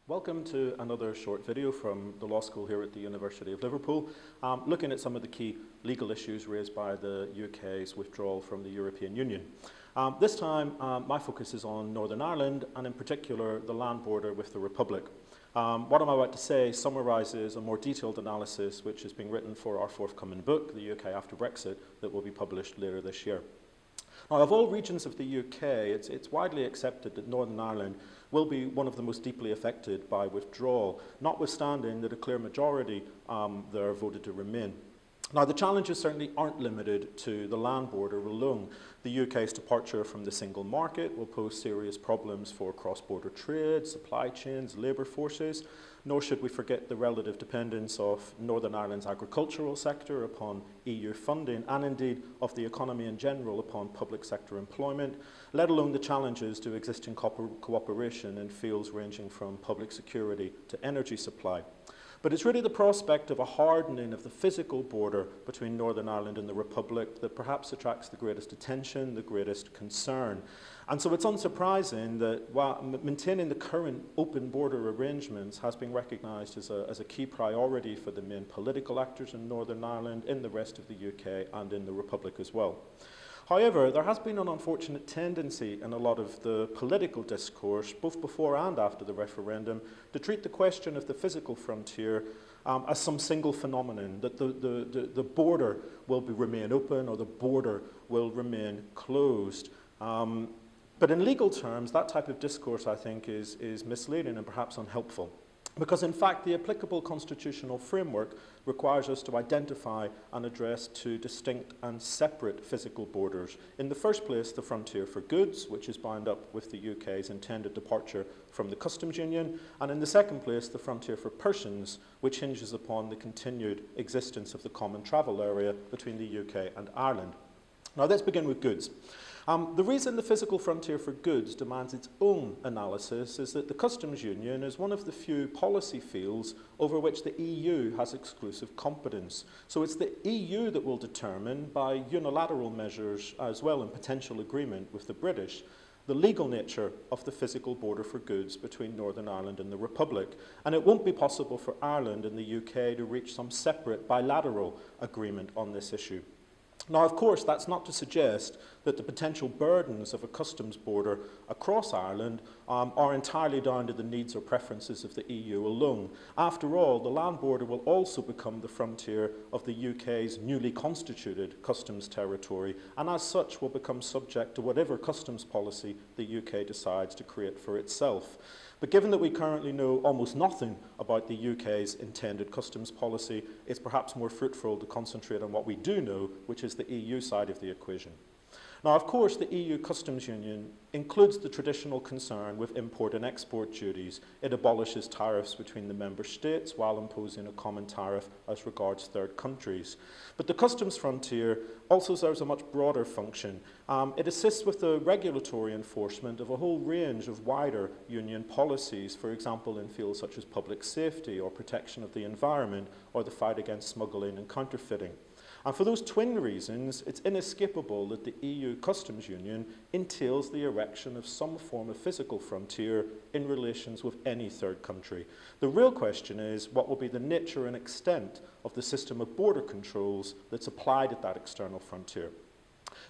Welcome to another short video from the Law School here at the University of Liverpool, looking at some of the key legal issues raised by the UK's withdrawal from the European Union. This time, my focus is on Northern Ireland, and in particular, the land border with the Republic. What I'm about to say summarises a more detailed analysis which is being written for our forthcoming book, the UK AFTER BREXIT, that will be published later this year. Now, of all regions of the UK, it's widely accepted that Northern Ireland will be one of the most deeply affected by withdrawal, notwithstanding that a clear majority there voted to remain. Now, the challenges certainly aren't limited to the land border alone. The UK's departure from the single market will pose serious problems for cross-border trade, supply chains, labour forces, nor should we forget the relative dependence of Northern Ireland's agricultural sector upon EU funding, and indeed of the economy in general upon public sector employment, let alone the challenges to existing cooperation in fields ranging from public security to energy supply. But it's really the prospect of a hardening of the physical border between Northern Ireland and the Republic that perhaps attracts the greatest attention, the greatest concern. And so it's unsurprising that while maintaining the current open border arrangements has been recognised as a key priority for the main political actors in Northern Ireland, in the rest of the UK and in the Republic as well. However, there has been an unfortunate tendency in a lot of the political discourse, both before and after the referendum, to treat the question of the physical frontier as some single phenomenon, that the border will remain open or the border will remain closed. But in legal terms, that type of discourse, I think, is misleading and perhaps unhelpful. Because in fact, the applicable constitutional framework requires us to identify and address two distinct and separate physical borders. In the first place, the frontier for goods, which is bound up with the UK's intended departure from the customs union, and in the second place, the frontier for persons, which hinges upon the continued existence of the common travel area between the UK and Ireland. Now, let's begin with goods. The reason the physical frontier for goods demands its own analysis is that the customs union is one of the few policy fields over which the EU has exclusive competence. So it's the EU that will determine, by unilateral measures as well in potential agreement with the British, the legal nature of the physical border for goods between Northern Ireland and the Republic. And it won't be possible for Ireland and the UK to reach some separate bilateral agreement on this issue. Now, of course, that's not to suggest that the potential burdens of a customs border across Ireland are entirely down to the needs or preferences of the EU alone. After all, the land border will also become the frontier of the UK's newly constituted customs territory, and as such will become subject to whatever customs policy the UK decides to create for itself. But given that we currently know almost nothing about the UK's intended customs policy, it's perhaps more fruitful to concentrate on what we do know, which is the EU side of the equation. Now, of course, the EU customs union includes the traditional concern with import and export duties. It abolishes tariffs between the member states while imposing a common tariff as regards third countries. But the customs frontier also serves a much broader function. It assists with the regulatory enforcement of a whole range of wider union policies, for example, in fields such as public safety or protection of the environment or the fight against smuggling and counterfeiting. And for those twin reasons, it's inescapable that the EU customs union entails the erection of some form of physical frontier in relations with any third country. The real question is, what will be the nature and extent of the system of border controls that's applied at that external frontier?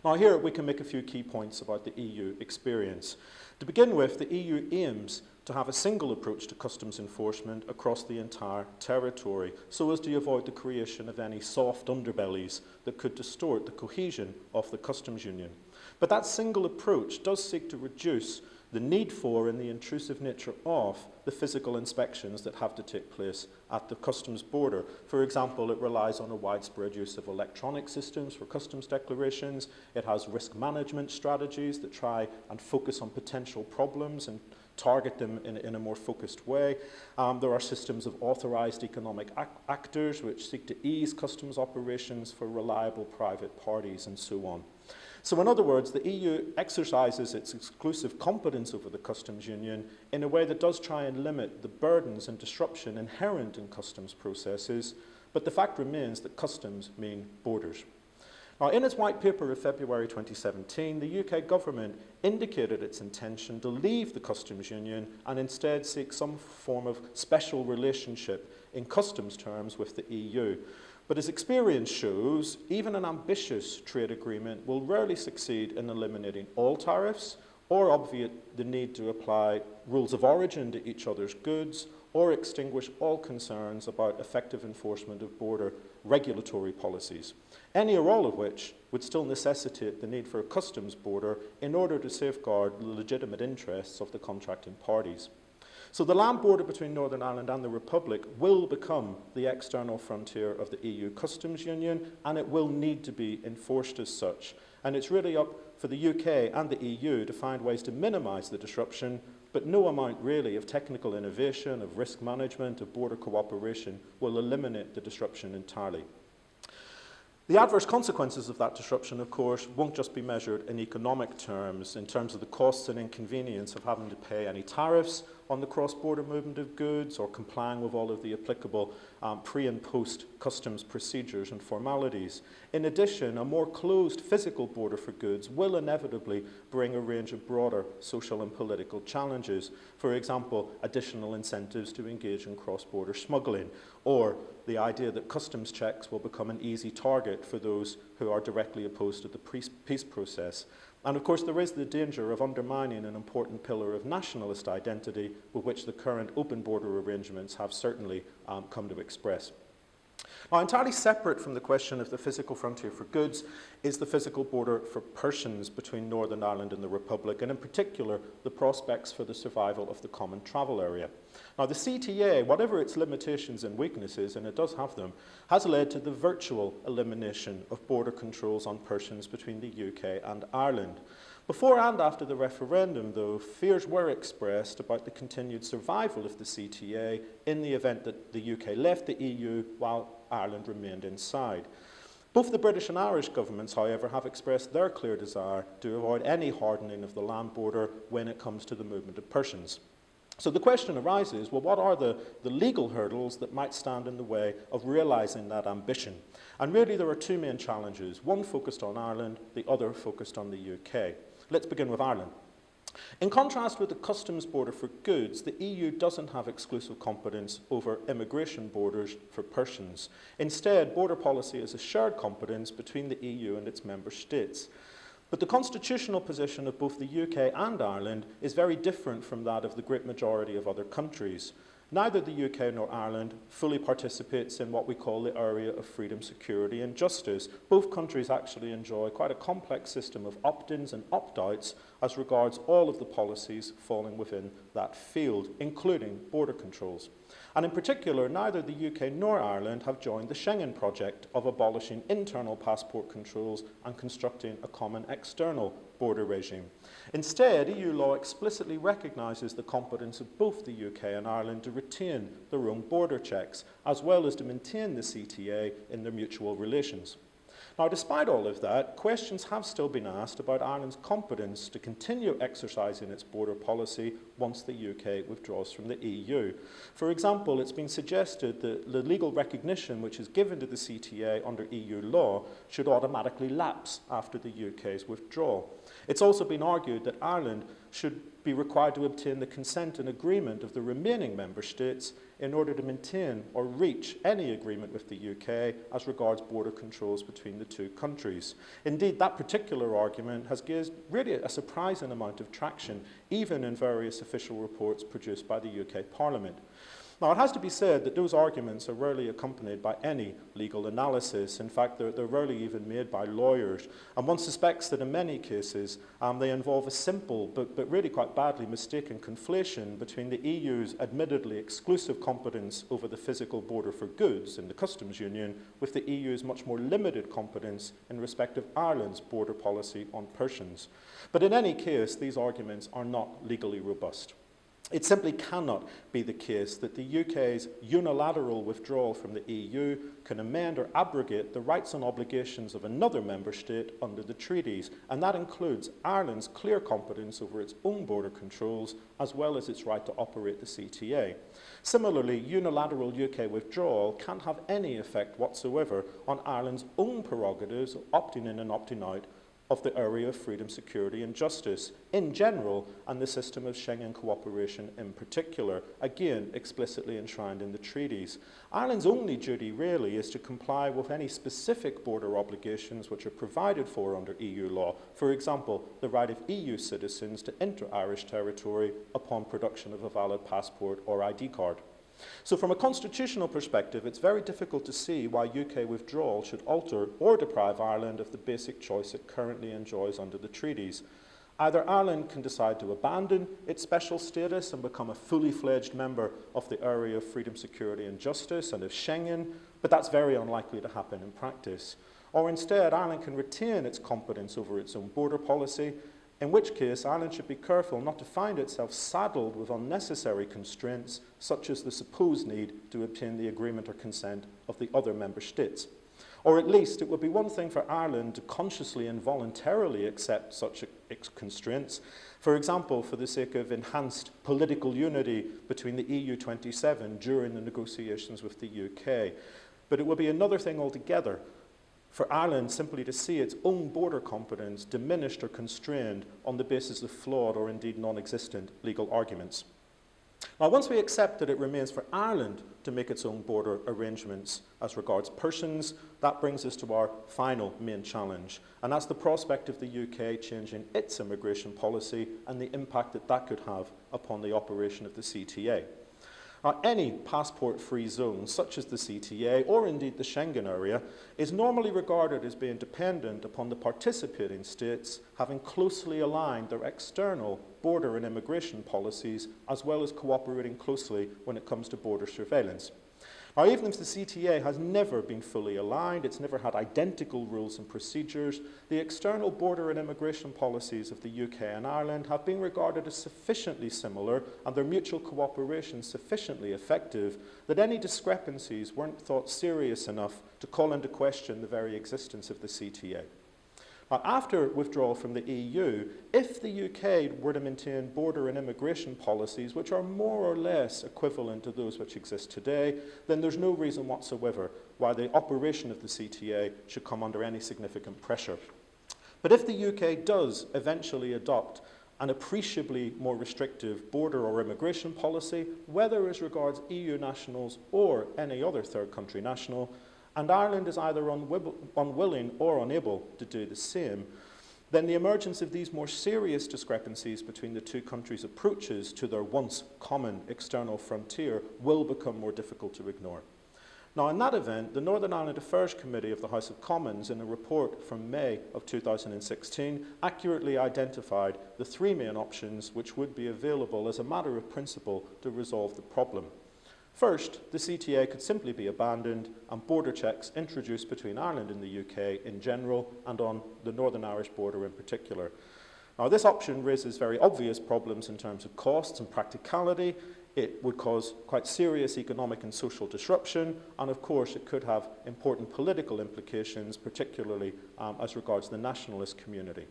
Now, here we can make a few key points about the EU experience. To begin with, the EU aims to have a single approach to customs enforcement across the entire territory, so as to avoid the creation of any soft underbellies that could distort the cohesion of the customs union. But that single approach does seek to reduce the need for and the intrusive nature of the physical inspections that have to take place at the customs border. For example, it relies on a widespread use of electronic systems for customs declarations. It has risk management strategies that try and focus on potential problems and target them in a more focused way. There are systems of authorised economic actors which seek to ease customs operations for reliable private parties and so on. So in other words, the EU exercises its exclusive competence over the customs union in a way that does try and limit the burdens and disruption inherent in customs processes, but the fact remains that customs mean borders. Now, in its white paper of February 2017, the UK government indicated its intention to leave the customs union and instead seek some form of special relationship in customs terms with the EU. But as experience shows, even an ambitious trade agreement will rarely succeed in eliminating all tariffs or obviate the need to apply rules of origin to each other's goods or extinguish all concerns about effective enforcement of border regulatory policies, any or all of which would still necessitate the need for a customs border in order to safeguard the legitimate interests of the contracting parties. So the land border between Northern Ireland and the Republic will become the external frontier of the EU customs union, and it will need to be enforced as such. And it's really up for the UK and the EU to find ways to minimise the disruption, but no amount really of technical innovation, of risk management, of border cooperation will eliminate the disruption entirely. The adverse consequences of that disruption, of course, won't just be measured in economic terms, in terms of the costs and inconvenience of having to pay any tariffs on the cross-border movement of goods or complying with all of the applicable pre- and post-customs procedures and formalities. In addition, a more closed physical border for goods will inevitably bring a range of broader social and political challenges. For example, additional incentives to engage in cross-border smuggling, or the idea that customs checks will become an easy target for those who are directly opposed to the peace process. And of course, there is the danger of undermining an important pillar of nationalist identity with which the current open border arrangements have certainly come to express. Now, entirely separate from the question of the physical frontier for goods is the physical border for persons between Northern Ireland and the Republic, and in particular, the prospects for the survival of the common travel area. Now, the CTA, whatever its limitations and weaknesses, and it does have them, has led to the virtual elimination of border controls on persons between the UK and Ireland. Before and after the referendum, though, fears were expressed about the continued survival of the CTA in the event that the UK left the EU while Ireland remained inside. Both the British and Irish governments, however, have expressed their clear desire to avoid any hardening of the land border when it comes to the movement of persons. So the question arises, well, what are the legal hurdles that might stand in the way of realising that ambition? And really there are two main challenges, one focused on Ireland, the other focused on the UK. Let's begin with Ireland. In contrast with the customs border for goods, the EU doesn't have exclusive competence over immigration borders for persons. Instead, border policy is a shared competence between the EU and its member states. But the constitutional position of both the UK and Ireland is very different from that of the great majority of other countries. Neither the UK nor Ireland fully participates in what we call the area of freedom, security and justice. Both countries actually enjoy quite a complex system of opt-ins and opt-outs as regards all of the policies falling within that field, including border controls. And in particular, neither the UK nor Ireland have joined the Schengen project of abolishing internal passport controls and constructing a common external border regime. Instead, EU law explicitly recognises the competence of both the UK and Ireland to retain their own border checks, as well as to maintain the CTA in their mutual relations. Now, despite all of that, questions have still been asked about Ireland's competence to continue exercising its border policy once the UK withdraws from the EU. For example, it's been suggested that the legal recognition which is given to the CTA under EU law should automatically lapse after the UK's withdrawal. It's also been argued that Ireland should be required to obtain the consent and agreement of the remaining member states in order to maintain or reach any agreement with the UK as regards border controls between the two countries. Indeed, that particular argument has gained really a surprising amount of traction, even in various official reports produced by the UK Parliament. Now, it has to be said that those arguments are rarely accompanied by any legal analysis. In fact, they're rarely even made by lawyers. And one suspects that in many cases, they involve a simple but really quite badly mistaken conflation between the EU's admittedly exclusive competence over the physical border for goods in the customs union with the EU's much more limited competence in respect of Ireland's border policy on persons. But in any case, these arguments are not legally robust. It simply cannot be the case that the UK's unilateral withdrawal from the EU can amend or abrogate the rights and obligations of another member state under the treaties, and that includes Ireland's clear competence over its own border controls, as well as its right to operate the CTA. Similarly, unilateral UK withdrawal can't have any effect whatsoever on Ireland's own prerogatives of opting in and opting out of the area of freedom, security and justice in general, and the system of Schengen cooperation in particular, again explicitly enshrined in the treaties. Ireland's only duty really is to comply with any specific border obligations which are provided for under EU law, for example, the right of EU citizens to enter Irish territory upon production of a valid passport or ID card. So from a constitutional perspective, it's very difficult to see why UK withdrawal should alter or deprive Ireland of the basic choice it currently enjoys under the treaties. Either Ireland can decide to abandon its special status and become a fully fledged member of the area of freedom, security and justice and of Schengen, but that's very unlikely to happen in practice. Or instead, Ireland can retain its competence over its own border policy, in which case Ireland should be careful not to find itself saddled with unnecessary constraints, such as the supposed need to obtain the agreement or consent of the other member states. Or at least it would be one thing for Ireland to consciously and voluntarily accept such constraints, for example, for the sake of enhanced political unity between the EU 27 during the negotiations with the UK. But it would be another thing altogether for Ireland simply to see its own border competence diminished or constrained on the basis of flawed or indeed non-existent legal arguments. Now, once we accept that it remains for Ireland to make its own border arrangements as regards persons, that brings us to our final main challenge, and that's the prospect of the UK changing its immigration policy and the impact that that could have upon the operation of the CTA. Now, any passport-free zone, such as the CTA, or indeed the Schengen area, is normally regarded as being dependent upon the participating states having closely aligned their external border and immigration policies, as well as cooperating closely when it comes to border surveillance. Now, even if the CTA has never been fully aligned, it's never had identical rules and procedures, the external border and immigration policies of the UK and Ireland have been regarded as sufficiently similar and their mutual cooperation sufficiently effective that any discrepancies weren't thought serious enough to call into question the very existence of the CTA. Now, after withdrawal from the EU, if the UK were to maintain border and immigration policies which are more or less equivalent to those which exist today, then there's no reason whatsoever why the operation of the CTA should come under any significant pressure. But if the UK does eventually adopt an appreciably more restrictive border or immigration policy, whether as regards EU nationals or any other third country national, and Ireland is either unwilling or unable to do the same, then the emergence of these more serious discrepancies between the two countries' approaches to their once common external frontier will become more difficult to ignore. Now, in that event, the Northern Ireland Affairs Committee of the House of Commons, in a report from May of 2016, accurately identified the three main options which would be available as a matter of principle to resolve the problem. First, the CTA could simply be abandoned and border checks introduced between Ireland and the UK in general and on the Northern Irish border in particular. Now, this option raises very obvious problems in terms of costs and practicality. It would cause quite serious economic and social disruption, and of course it could have important political implications, particularly as regards the nationalist community.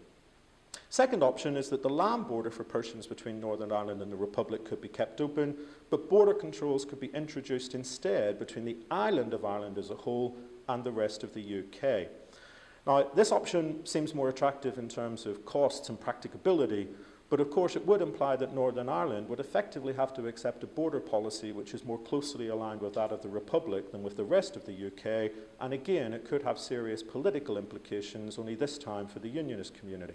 Second option is that the land border for persons between Northern Ireland and the Republic could be kept open, but border controls could be introduced instead between the island of Ireland as a whole and the rest of the UK. Now, this option seems more attractive in terms of costs and practicability, but of course it would imply that Northern Ireland would effectively have to accept a border policy which is more closely aligned with that of the Republic than with the rest of the UK, and again it could have serious political implications, only this time for the Unionist community.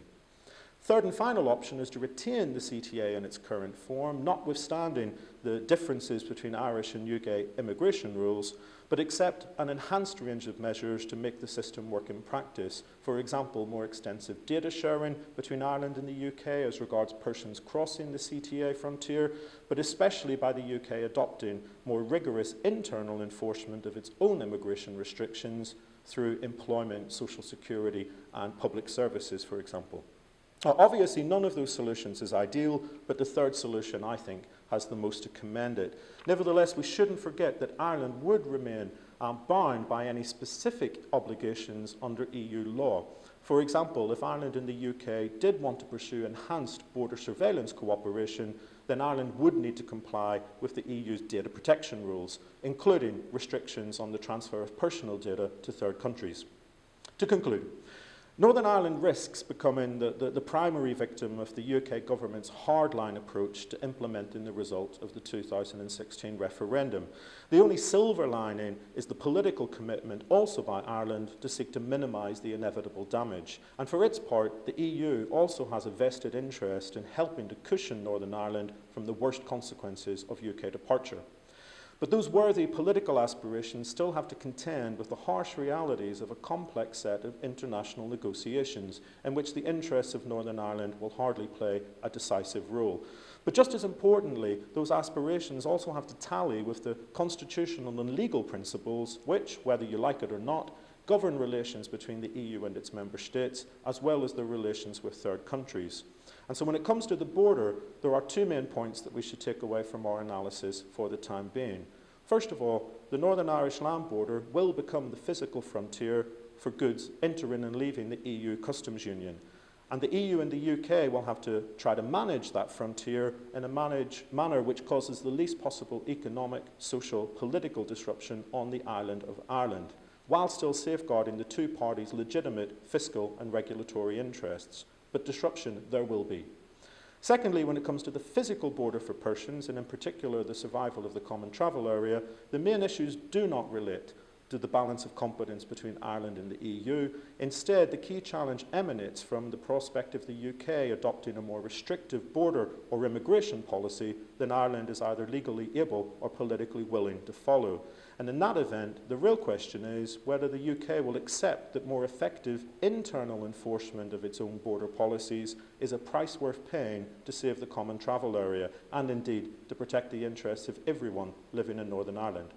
Third and final option is to retain the CTA in its current form, notwithstanding the differences between Irish and UK immigration rules, but accept an enhanced range of measures to make the system work in practice. For example, more extensive data sharing between Ireland and the UK as regards persons crossing the CTA frontier, but especially by the UK adopting more rigorous internal enforcement of its own immigration restrictions through employment, social security, and public services, for example. Obviously, none of those solutions is ideal, but the third solution, I think, has the most to commend it. Nevertheless, we shouldn't forget that Ireland would remain bound by any specific obligations under EU law. For example, if Ireland and the UK did want to pursue enhanced border surveillance cooperation, then Ireland would need to comply with the EU's data protection rules, including restrictions on the transfer of personal data to third countries. To conclude, Northern Ireland risks becoming the primary victim of the UK government's hardline approach to implementing the result of the 2016 referendum. The only silver lining is the political commitment also by Ireland to seek to minimise the inevitable damage. And for its part, the EU also has a vested interest in helping to cushion Northern Ireland from the worst consequences of UK departure. But those worthy political aspirations still have to contend with the harsh realities of a complex set of international negotiations in which the interests of Northern Ireland will hardly play a decisive role. But just as importantly, those aspirations also have to tally with the constitutional and legal principles which, whether you like it or not, govern relations between the EU and its member states, as well as their relations with third countries. And so when it comes to the border, there are two main points that we should take away from our analysis for the time being. First of all, the Northern Irish land border will become the physical frontier for goods entering and leaving the EU customs union. And the EU and the UK will have to try to manage that frontier in a manner which causes the least possible economic, social, political disruption on the island of Ireland, while still safeguarding the two parties' legitimate fiscal and regulatory interests. But disruption there will be. Secondly, when it comes to the physical border for persons, and in particular the survival of the common travel area, the main issues do not relate to the balance of competence between Ireland and the EU. Instead, the key challenge emanates from the prospect of the UK adopting a more restrictive border or immigration policy than Ireland is either legally able or politically willing to follow. And in that event, the real question is whether the UK will accept that more effective internal enforcement of its own border policies is a price worth paying to save the common travel area and indeed to protect the interests of everyone living in Northern Ireland.